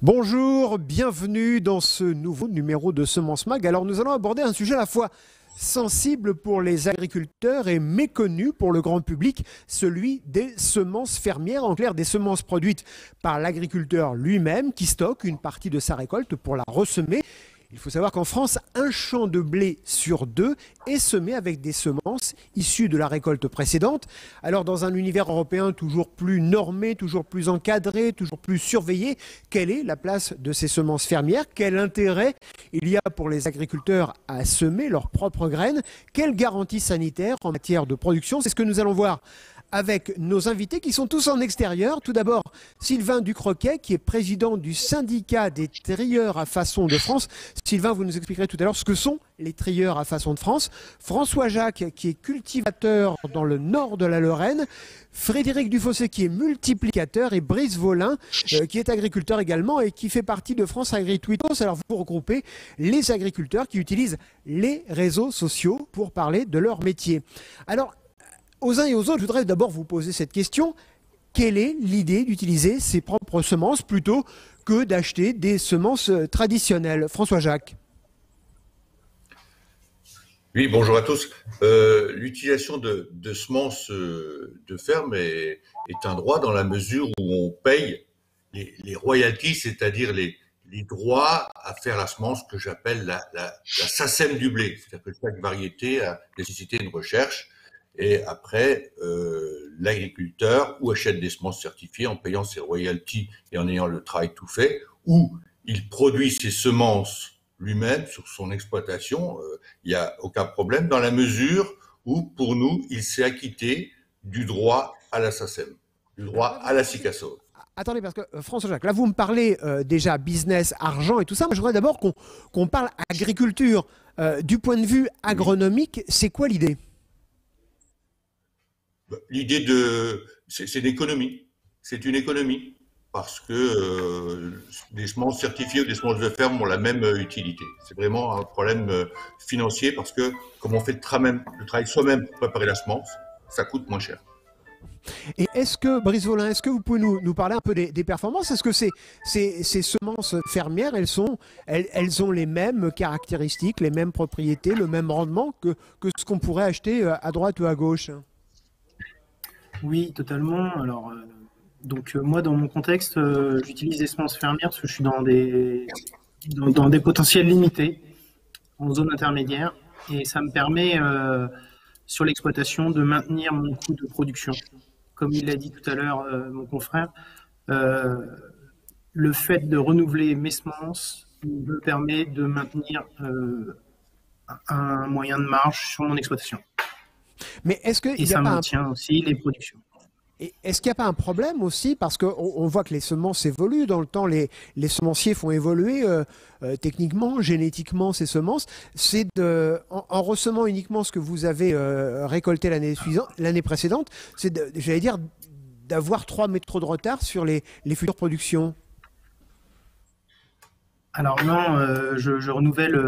Bonjour, bienvenue dans ce nouveau numéro de Semence Mag. Alors nous allons aborder un sujet à la fois sensible pour les agriculteurs et méconnu pour le grand public, celui des semences fermières, en clair des semences produites par l'agriculteur lui-même qui stocke une partie de sa récolte pour la ressemer. Il faut savoir qu'en France, un champ de blé sur deux est semé avec des semences issues de la récolte précédente. Alors dans un univers européen toujours plus normé, toujours plus encadré, toujours plus surveillé, quelle est la place de ces semences fermières? Quel intérêt il y a pour les agriculteurs à semer leurs propres graines? Quelles garanties sanitaires en matière de production? C'est ce que nous allons voir avec nos invités qui sont tous en extérieur. Tout d'abord, Sylvain Ducroquet, qui est président du syndicat des trieurs à façon de France. Sylvain, vous nous expliquerez tout à l'heure ce que sont les trieurs à façon de France. François Jacques, qui est cultivateur dans le nord de la Lorraine. Frédéric Dufossé, qui est multiplicateur. Et Brice Volin, qui est agriculteur également et qui fait partie de France Agri-Twittos. Alors, vous regroupez les agriculteurs qui utilisent les réseaux sociaux pour parler de leur métier. Alors, aux uns et aux autres, je voudrais d'abord vous poser cette question. Quelle est l'idée d'utiliser ses propres semences plutôt que d'acheter des semences traditionnelles? François Jacques. Oui, bonjour à tous. L'utilisation de semences de ferme est un droit dans la mesure où on paye les royalties, c'est-à-dire les droits à faire la semence que j'appelle la SACEM du blé. C'est-à-dire que chaque variété a nécessité une recherche. Et après, l'agriculteur ou achète des semences certifiées en payant ses royalties et en ayant le travail tout fait, ou il produit ses semences lui-même sur son exploitation. Il n'y a aucun problème dans la mesure où, pour nous, il s'est acquitté du droit à la SACEM, du droit à la SICASO. Attendez, parce que François Jacques, là vous me parlez déjà business, argent et tout ça. Moi, je voudrais d'abord qu'on parle agriculture. Du point de vue agronomique, c'est quoi l'idée? L'idée c'est l'économie. C'est une économie parce que des semences certifiées ou des semences de ferme ont la même utilité. C'est vraiment un problème financier parce que comme on fait le travail soi-même pour préparer la semence, ça coûte moins cher. Et est-ce que, Brice Volin, est-ce que vous pouvez nous parler un peu des performances? Est-ce que ces semences fermières, elles ont les mêmes caractéristiques, les mêmes propriétés, le même rendement que ce qu'on pourrait acheter à droite ou à gauche? Oui, totalement. Alors, moi, dans mon contexte, j'utilise des semences fermières parce que je suis dans des potentiels limités, en zone intermédiaire, et ça me permet, sur l'exploitation, de maintenir mon coût de production. Comme il l'a dit tout à l'heure, mon confrère, le fait de renouveler mes semences me permet de maintenir un moyen de marge sur mon exploitation. Mais est-ce que et ça maintient aussi les productions. Et est-ce qu'il n'y a pas un problème aussi, parce qu'on voit que les semences évoluent dans le temps, les semenciers font évoluer techniquement, génétiquement ces semences, c'est en ressemant uniquement ce que vous avez récolté l'année précédente, c'est j'allais dire d'avoir 3 métros de retard sur les futures productions? Alors non, je renouvelle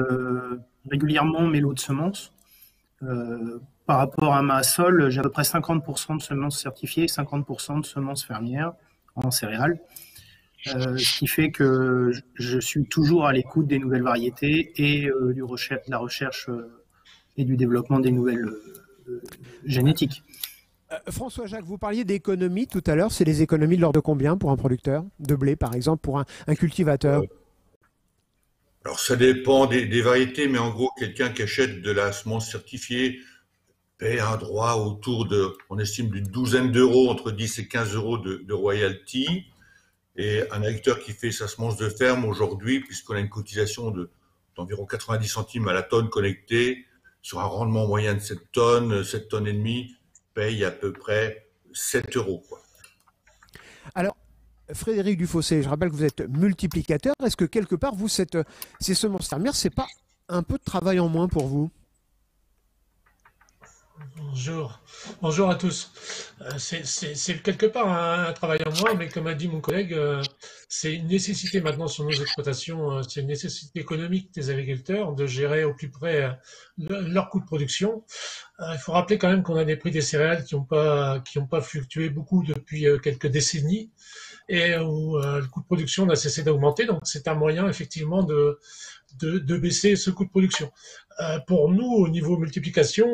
régulièrement mes lots de semences. Par rapport à ma sol, j'ai à peu près 50% de semences certifiées et 50% de semences fermières en céréales. Ce qui fait que je suis toujours à l'écoute des nouvelles variétés et de la recherche et du développement des nouvelles génétiques. François Jacques, vous parliez d'économies tout à l'heure. C'est des économies de l'ordre de combien pour un producteur de blé, par exemple, pour un cultivateur? Alors ça dépend des variétés, mais en gros, quelqu'un qui achète de la semence certifiée paie un droit autour on estime d'une douzaine d'euros, entre 10 et 15 euros de royalty. Et un agriculteur qui fait sa semence de ferme aujourd'hui, puisqu'on a une cotisation d'environ 90 centimes à la tonne collectée, sur un rendement moyen de 7 tonnes et demie, paye à peu près 7 euros, quoi. Alors, Frédéric Dufossé, je rappelle que vous êtes multiplicateur. Est-ce que quelque part, vous, ces semences fermières, c'est pas un peu de travail en moins pour vous? Bonjour à tous. C'est quelque part un travail en moins, mais comme a dit mon collègue, c'est une nécessité maintenant sur nos exploitations, c'est une nécessité économique des agriculteurs de gérer au plus près leur coût de production. Il faut rappeler quand même qu'on a des prix des céréales qui ont pas fluctué beaucoup depuis quelques décennies. et où le coût de production n'a cessé d'augmenter. Donc c'est un moyen effectivement de baisser ce coût de production. Pour nous, au niveau multiplication,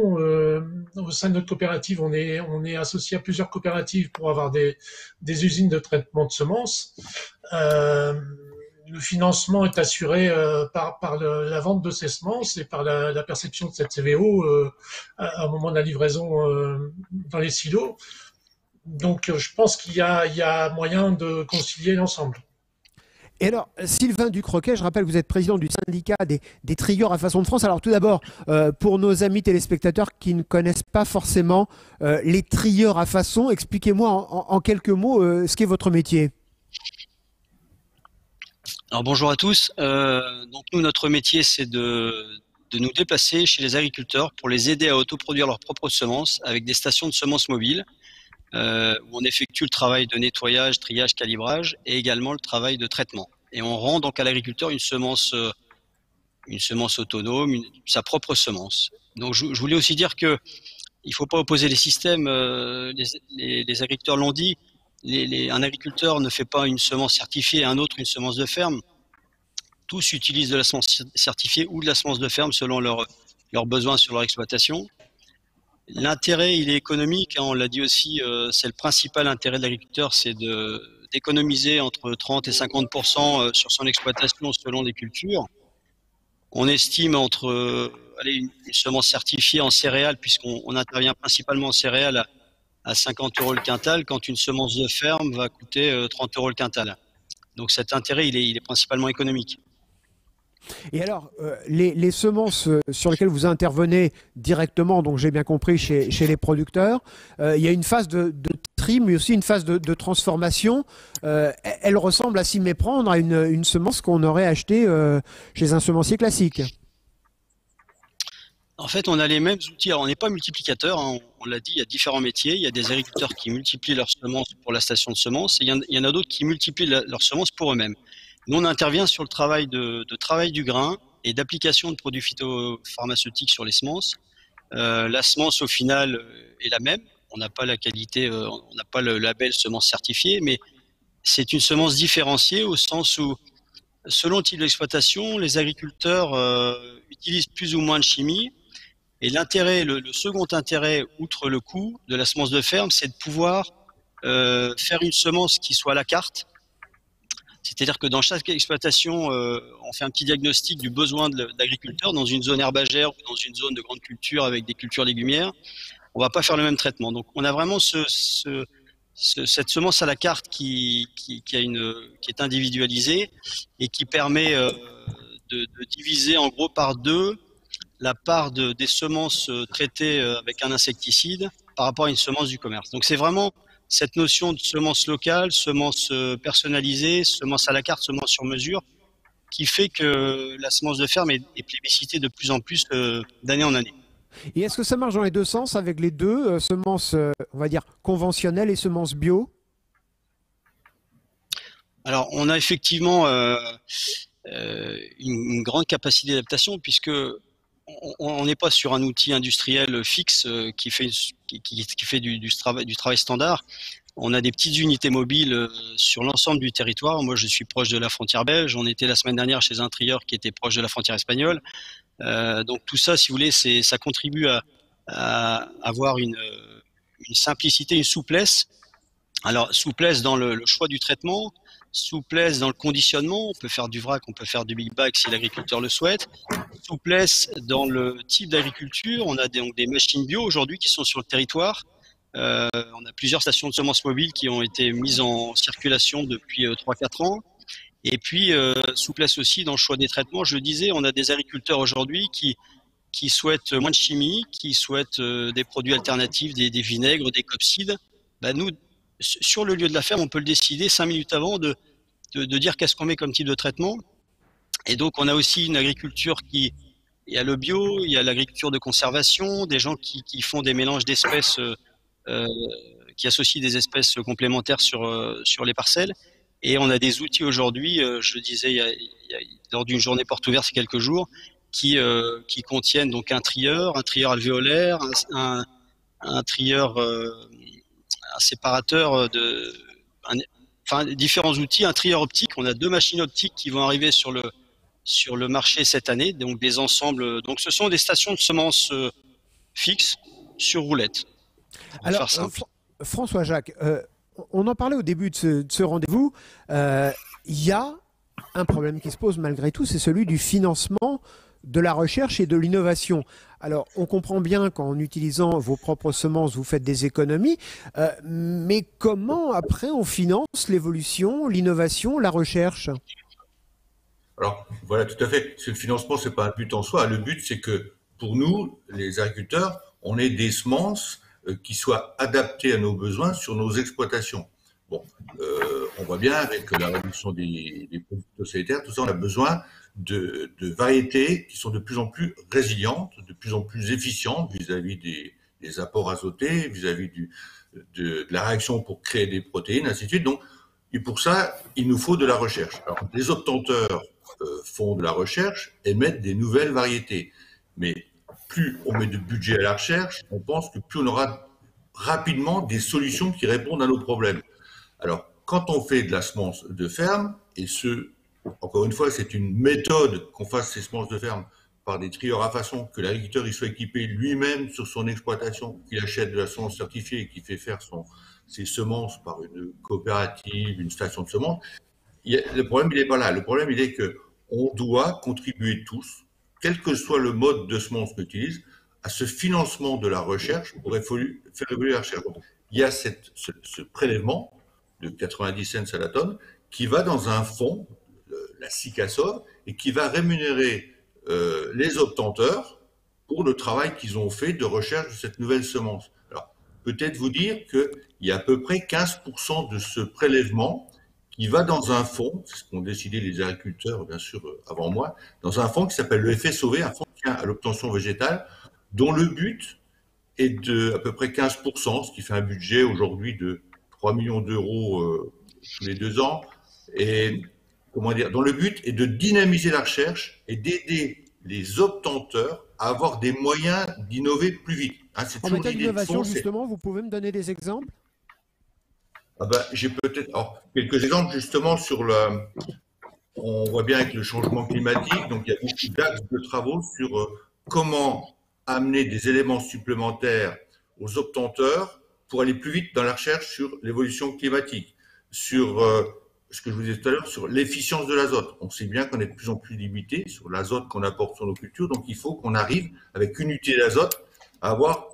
au sein de notre coopérative, on est associé à plusieurs coopératives pour avoir des usines de traitement de semences. Le financement est assuré par la vente de ces semences et par la perception de cette CVO au moment de la livraison dans les silos. Donc je pense qu'il y a moyen de concilier l'ensemble. Et alors, Sylvain Ducroquet, je rappelle que vous êtes président du syndicat des trieurs à façon de France. Alors tout d'abord, pour nos amis téléspectateurs qui ne connaissent pas forcément les trieurs à façon, expliquez-moi en quelques mots ce qu'est votre métier. Alors bonjour à tous. Donc nous, notre métier, c'est de nous déplacer chez les agriculteurs pour les aider à autoproduire leurs propres semences avec des stations de semences mobiles où on effectue le travail de nettoyage, triage, calibrage et également le travail de traitement. Et on rend donc à l'agriculteur une semence autonome, sa propre semence. Donc je voulais aussi dire que il faut pas opposer les systèmes. Les agriculteurs l'ont dit. Un agriculteur ne fait pas une semence certifiée et un autre une semence de ferme. Tous utilisent de la semence certifiée ou de la semence de ferme selon leurs besoins sur leur exploitation. L'intérêt, il est économique, hein, on l'a dit aussi, c'est le principal intérêt de l'agriculteur, c'est d'économiser entre 30 et 50% sur son exploitation selon les cultures. On estime une semence certifiée en céréales, puisqu'on intervient principalement en céréales, à 50 € le quintal, quand une semence de ferme va coûter 30 € le quintal. Donc cet intérêt, il est principalement économique. Et alors, les semences sur lesquelles vous intervenez directement, donc j'ai bien compris, chez les producteurs, il y a une phase de tri, mais aussi une phase de transformation. Elle ressemble, à s'y méprendre, à une semence qu'on aurait achetée chez un semencier classique. En fait, on a les mêmes outils. Alors, on n'est pas multiplicateur, hein, on l'a dit, il y a différents métiers. Il y a des agriculteurs qui multiplient leurs semences pour la station de semences, et il y en a d'autres qui multiplient leurs semences pour eux-mêmes. Nous, on intervient sur le travail de travail du grain et d'application de produits phytopharmaceutiques sur les semences. La semence, au final, est la même. On n'a pas la qualité, on n'a pas le label semence certifiée, mais c'est une semence différenciée au sens où, selon le type d'exploitation, les agriculteurs utilisent plus ou moins de chimie. Et l'intérêt, le second intérêt, outre le coût de la semence de ferme, c'est de pouvoir faire une semence qui soit à la carte. C'est-à-dire que dans chaque exploitation, on fait un petit diagnostic du besoin de l'agriculteur dans une zone herbagère ou dans une zone de grande culture avec des cultures légumières. On va pas faire le même traitement. Donc, on a vraiment cette semence à la carte qui est individualisée et qui permet de diviser en gros par deux la part des semences traitées avec un insecticide par rapport à une semence du commerce. Donc, c'est vraiment cette notion de semence locale, semence personnalisée, semence à la carte, semence sur mesure, qui fait que la semence de ferme est plébiscitée de plus en plus d'année en année. Et est-ce que ça marche dans les deux sens, avec les deux, semences, on va dire, conventionnelles et semences bio? Alors, on a effectivement une grande capacité d'adaptation, puisque on n'est pas sur un outil industriel fixe qui fait du travail standard. On a des petites unités mobiles sur l'ensemble du territoire. Moi, je suis proche de la frontière belge. On était la semaine dernière chez un trieur qui était proche de la frontière espagnole. Donc tout ça, si vous voulez, ça contribue à avoir une simplicité, une souplesse. Alors, souplesse dans le choix du traitement, souplesse dans le conditionnement. On peut faire du vrac, on peut faire du big bag si l'agriculteur le souhaite. Souplesse dans le type d'agriculture. On a donc des machines bio aujourd'hui qui sont sur le territoire. On a plusieurs stations de semences mobiles qui ont été mises en circulation depuis 3-4 ans. Et puis, souplesse aussi dans le choix des traitements. Je le disais, on a des agriculteurs aujourd'hui qui souhaitent moins de chimie, qui souhaitent des produits alternatifs, des vinaigres, des copsides. Nous, sur le lieu de la ferme, on peut le décider 5 minutes avant de dire qu'est-ce qu'on met comme type de traitement. Et donc, on a aussi une agriculture il y a le bio, il y a l'agriculture de conservation, des gens qui font des mélanges d'espèces, qui associent des espèces complémentaires sur les parcelles. Et on a des outils aujourd'hui, je le disais lors d'une journée porte ouverte il y a quelques jours, qui contiennent donc un trieur alvéolaire, un trieur, un séparateur enfin différents outils, un trieur optique. On a 2 machines optiques qui vont arriver sur le marché cette année, donc des ensembles. Donc ce sont des stations de semences fixes sur roulette. Alors, François Jacques, on en parlait au début de ce rendez-vous. Il y a un problème qui se pose malgré tout, c'est celui du financement de la recherche et de l'innovation. Alors, on comprend bien qu'en utilisant vos propres semences, vous faites des économies, mais comment après on finance l'évolution, l'innovation, la recherche? Alors, voilà, tout à fait. Le financement, c'est pas un but en soi. Le but, c'est que pour nous, les agriculteurs, on ait des semences qui soient adaptées à nos besoins sur nos exploitations. Bon, on voit bien avec la réduction des produits phytosanitaires, tout ça, on a besoin de variétés qui sont de plus en plus résilientes, de plus en plus efficientes vis-à-vis des apports azotés, vis-à-vis de la réaction pour créer des protéines, ainsi de suite. Donc, et pour ça, il nous faut de la recherche. Alors, les obtenteurs font de la recherche et mettent des nouvelles variétés. Mais plus on met de budget à la recherche, on pense que plus on aura rapidement des solutions qui répondent à nos problèmes. Alors, quand on fait de la semence de ferme, et encore une fois, c'est une méthode qu'on fasse ces semences de ferme par des trieurs à façon, que l'agriculteur il soit équipé lui-même sur son exploitation, qu'il achète de la semence certifiée et qu'il fait faire ses semences par une coopérative, une station de semences. Le problème, il n'est pas là. Le problème, il est qu'on doit contribuer tous, quel que soit le mode de semence qu'on utilise, à ce financement de la recherche pour faire évoluer la recherche. Donc, il y a ce prélèvement de 90 cents à la tonne qui va dans un fonds, la SICASOV, et qui va rémunérer les obtenteurs pour le travail qu'ils ont fait de recherche de cette nouvelle semence. Alors, peut-être vous dire qu'il y a à peu près 15% de ce prélèvement qui va dans un fonds, c'est ce qu'ont décidé les agriculteurs, bien sûr, avant moi, dans un fonds qui s'appelle le FSOV, un fonds qui tient à l'obtention végétale, dont le but est de à peu près 15%, ce qui fait un budget aujourd'hui de 3 millions d'euros tous les 2 ans, et dont le but est de dynamiser la recherche et d'aider les obtenteurs à avoir des moyens d'innover plus vite. Hein, en matière d'innovation, justement, vous pouvez me donner des exemples? J'ai peut-être quelques exemples justement on voit bien avec le changement climatique, donc il y a beaucoup d'axes de travaux sur comment amener des éléments supplémentaires aux obtenteurs pour aller plus vite dans la recherche sur l'évolution climatique, sur ce que je vous disais tout à l'heure, sur l'efficience de l'azote. On sait bien qu'on est de plus en plus limité sur l'azote qu'on apporte sur nos cultures, donc il faut qu'on arrive avec une unité d'azote à avoir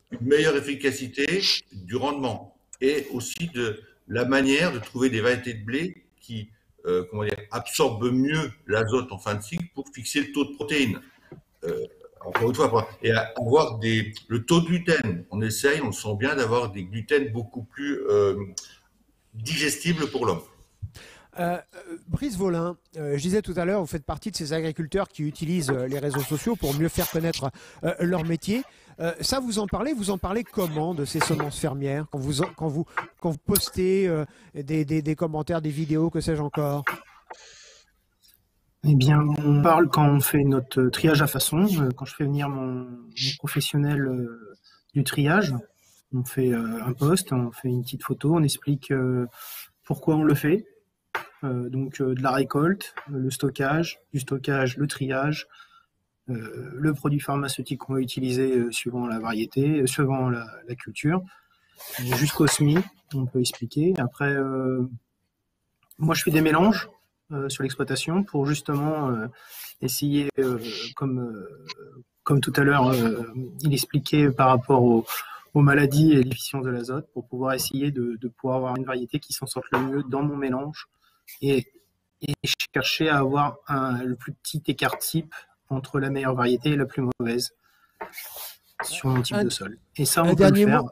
une meilleure efficacité du rendement et aussi de la manière de trouver des variétés de blé qui absorbent mieux l'azote en fin de cycle pour fixer le taux de protéines. Encore une fois, et avoir le taux de gluten. On le sent bien d'avoir des gluten beaucoup plus digestibles pour l'homme. Brice Volin, je disais tout à l'heure, vous faites partie de ces agriculteurs qui utilisent les réseaux sociaux pour mieux faire connaître leur métier. Ça, vous en parlez comment de ces semences fermières quand vous postez des commentaires, des vidéos, que sais-je encore? Eh bien, on parle quand on fait notre triage à façon. Quand je fais venir mon professionnel du triage, on fait un post, on fait une petite photo, on explique pourquoi on le fait. Donc de la récolte, du stockage, le triage, le produit pharmaceutique qu'on va utiliser suivant la variété, suivant la culture, jusqu'au semis, on peut expliquer. Après, moi je fais des mélanges sur l'exploitation pour justement essayer, comme tout à l'heure, il expliquait par rapport aux maladies et l'efficience de l'azote, pour pouvoir essayer de pouvoir avoir une variété qui s'en sorte le mieux dans mon mélange et chercher à avoir le plus petit écart type entre la meilleure variété et la plus mauvaise sur mon type de sol. Et ça, on peut le faire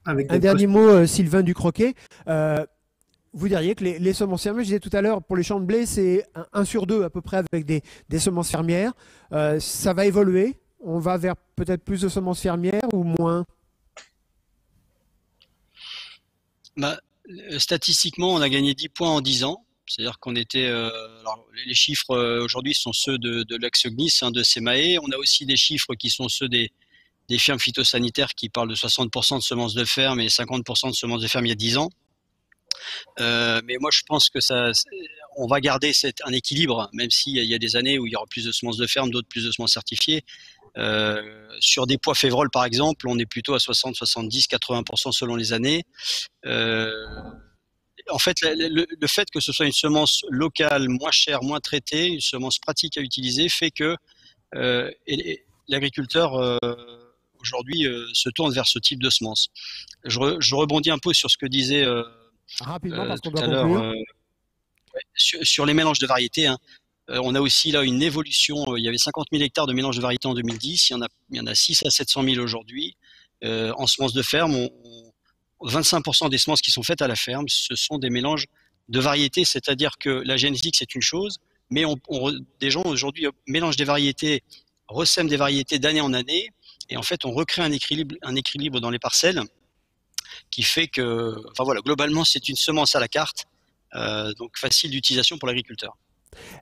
avec un dernier mot, Sylvain Ducroquet. Vous diriez que les semences fermières, je disais tout à l'heure, pour les champs de blé, c'est 1 sur 2 à peu près avec des semences fermières. Ça va évoluer? On va vers peut-être plus de semences fermières ou moins? Statistiquement, on a gagné 10 points en 10 ans. C'est-à-dire qu'on était… alors, les chiffres aujourd'hui sont ceux de l'Axognis, de SEMAE. On a aussi des chiffres qui sont ceux des firmes phytosanitaires qui parlent de 60% de semences de ferme et 50% de semences de ferme il y a 10 ans. Mais moi, je pense que on va garder un équilibre, même s'il y a des années où il y aura plus de semences de ferme, d'autres plus de semences certifiées. Sur des pois févroles, par exemple, on est plutôt à 60, 70, 80% selon les années. En fait, le fait que ce soit une semence locale, moins chère, moins traitée, une semence pratique à utiliser, fait que l'agriculteur aujourd'hui se tourne vers ce type de semence. Je rebondis un peu sur ce que disait Rapidement, parce qu'on tout doit à l'heure conclure. sur les mélanges de variétés. Hein. On a aussi là une évolution. Il y avait 50 000 hectares de mélanges de variétés en 2010. Il y en a 6 à 700 000 aujourd'hui. En semences de ferme, 25% des semences qui sont faites à la ferme, ce sont des mélanges de variétés, c'est-à-dire que la génétique, c'est une chose, mais des gens aujourd'hui mélangent des variétés, ressèment des variétés d'année en année, et en fait, on recrée un équilibre dans les parcelles qui fait que, enfin voilà, globalement, c'est une semence à la carte, donc facile d'utilisation pour l'agriculteur.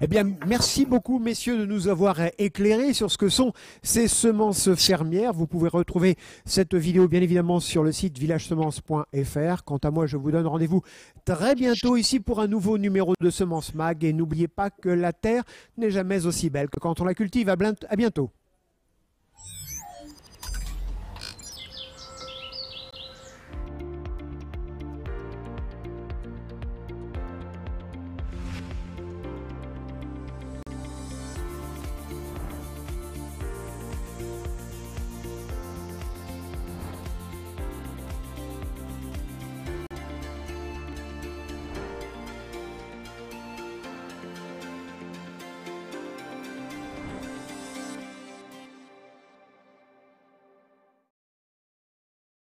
Eh bien, merci beaucoup, messieurs, de nous avoir éclairés sur ce que sont ces semences fermières. Vous pouvez retrouver cette vidéo, bien évidemment, sur le site villagesemence.fr. Quant à moi, je vous donne rendez-vous très bientôt ici pour un nouveau numéro de Semence Mag. Et n'oubliez pas que la terre n'est jamais aussi belle que quand on la cultive. À bientôt.